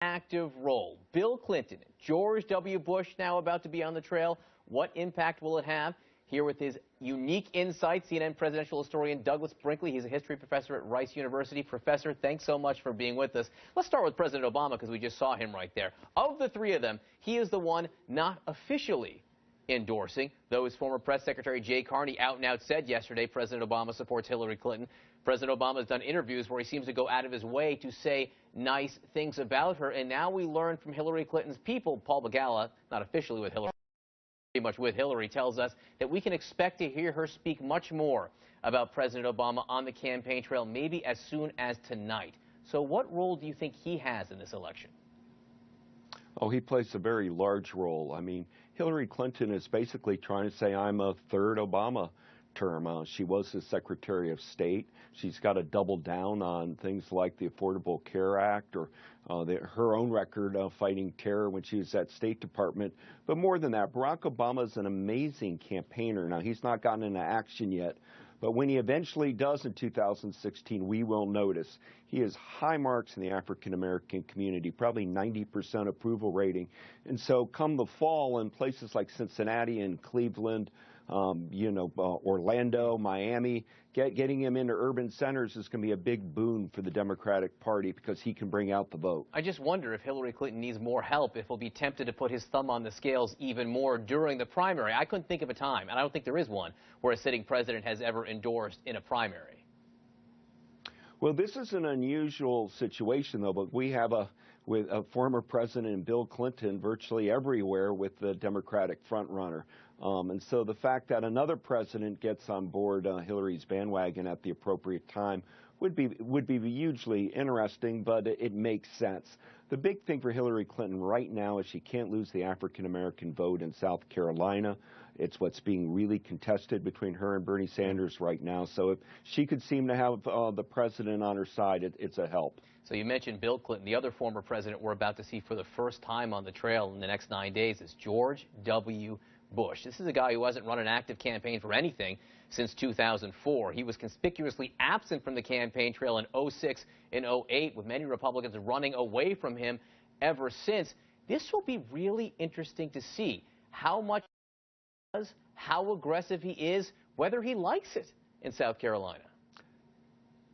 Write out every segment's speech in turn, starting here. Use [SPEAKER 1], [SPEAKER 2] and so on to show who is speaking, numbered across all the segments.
[SPEAKER 1] active role. Bill Clinton, George W. Bush now about to be on the trail. What impact will it have? Here with his unique insights, CNN presidential historian Douglas Brinkley. He's a history professor at Rice University. Professor, thanks so much for being with us. Let's start with President Obama because we just saw him right there. Of the three of them, he is the one not officially endorsing, though his former press secretary Jay Carney out and out said yesterday President Obama supports Hillary Clinton. President Obama has done interviews where he seems to go out of his way to say nice things about her, and now we learn from Hillary Clinton's people, Paul Begala, not officially with Hillary, pretty much with Hillary, tells us that we can expect to hear her speak much more about President Obama on the campaign trail, maybe as soon as tonight. So what role do you think he has in this election?
[SPEAKER 2] Oh, he plays a very large role. I mean, Hillary Clinton is basically trying to say, I'm a third Obama term. She was the Secretary of State. She's got to double down on things like the Affordable Care Act or her own record of fighting terror when she was at State Department. But more than that, Barack Obama is an amazing campaigner. Now, he's not gotten into action yet, but when he eventually does in 2016, we will notice. He has high marks in the African-American community, probably 90% approval rating. And so come the fall in places like Cincinnati and Cleveland, Orlando, Miami, getting him into urban centers is going to be a big boon for the Democratic Party because he can bring out the vote.
[SPEAKER 1] I just wonder if Hillary Clinton needs more help, if he'll be tempted to put his thumb on the scales even more during the primary. I couldn't think of a time, and I don't think there is one, where a sitting president has ever endorsed in a primary.
[SPEAKER 2] Well, this is an unusual situation, though, but we have with a former president, Bill Clinton, virtually everywhere with the Democratic frontrunner. And so the fact that another president gets on board Hillary's bandwagon at the appropriate time would be hugely interesting, but it makes sense. The big thing for Hillary Clinton right now is she can't lose the African-American vote in South Carolina. It's what's being really contested between her and Bernie Sanders right now. So if she could seem to have the president on her side, it's a help.
[SPEAKER 1] So you mentioned Bill Clinton. The other former president we're about to see for the first time on the trail in the next 9 days is George W. Bush. This is a guy who hasn't run an active campaign for anything since 2004. He was conspicuously absent from the campaign trail in 06 and 08, with many Republicans running away from him ever since. This will be really interesting to see how much he does, how aggressive he is, whether he likes it in South Carolina.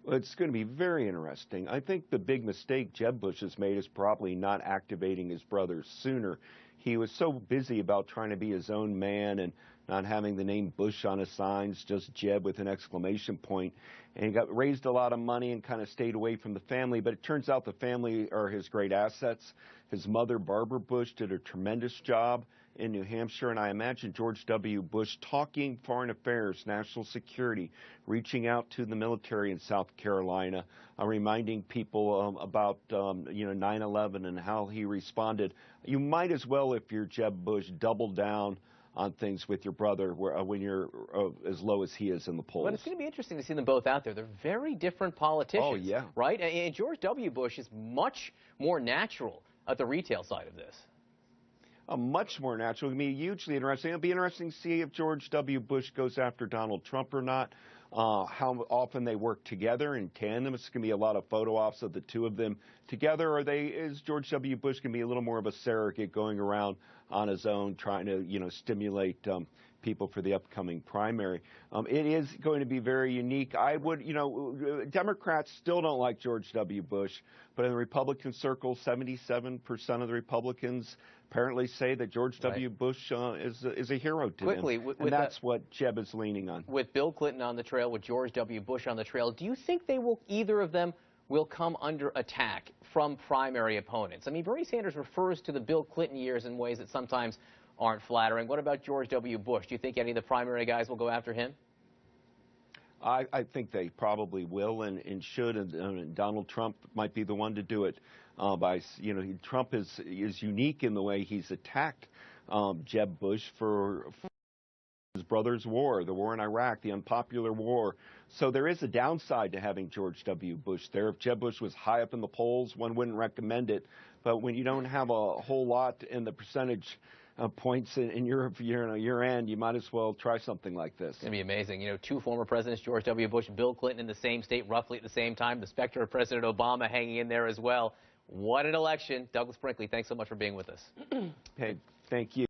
[SPEAKER 2] Well, it's going to be very interesting. I think the big mistake Jeb Bush has made is probably not activating his brothers sooner. He was so busy about trying to be his own man and not having the name Bush on his signs, just Jeb with an exclamation point. And he raised a lot of money and kind of stayed away from the family. But it turns out the family are his great assets. His mother, Barbara Bush, did a tremendous job in New Hampshire, and I imagine George W. Bush talking foreign affairs, national security, reaching out to the military in South Carolina, reminding people about 9/11 and how he responded. You might as well, if you're Jeb Bush, double down on things with your brother when you're as low as he is in the polls.
[SPEAKER 1] But it's going to be interesting to see them both out there. They're very different politicians,
[SPEAKER 2] oh, yeah.
[SPEAKER 1] Right? And George W. Bush is much more natural at the retail side of this.
[SPEAKER 2] Much more natural. It'll be hugely interesting. It'll be interesting to see if George W. Bush goes after Donald Trump or not, how often they work together in tandem. It's going to be a lot of photo ops of the two of them together. Or is George W. Bush going to be a little more of a surrogate going around on his own, trying to, stimulate people for the upcoming primary? It is going to be very unique. I would, Democrats still don't like George W. Bush, but in the Republican circle, 77% of the Republicans apparently say that George W. Bush is a hero to them. And that's what Jeb is leaning on.
[SPEAKER 1] With Bill Clinton on the trail, with George W. Bush on the trail, do you think either of them will come under attack from primary opponents? I mean, Bernie Sanders refers to the Bill Clinton years in ways that sometimes aren't flattering. What about George W. Bush? Do you think any of the primary guys will go after him?
[SPEAKER 2] I think they probably will and should, and Donald Trump might be the one to do it. Trump is unique in the way he's attacked Jeb Bush for his brother's war, the war in Iraq, the unpopular war. So there is a downside to having George W. Bush there. If Jeb Bush was high up in the polls, one wouldn't recommend it. But when you don't have a whole lot in the percentage points in your end, you might as well try something like this.
[SPEAKER 1] It's going to be amazing. Two former presidents, George W. Bush and Bill Clinton, in the same state roughly at the same time. The specter of President Obama hanging in there as well. What an election. Douglas Brinkley, thanks so much for being with us.
[SPEAKER 2] Hey, thank you.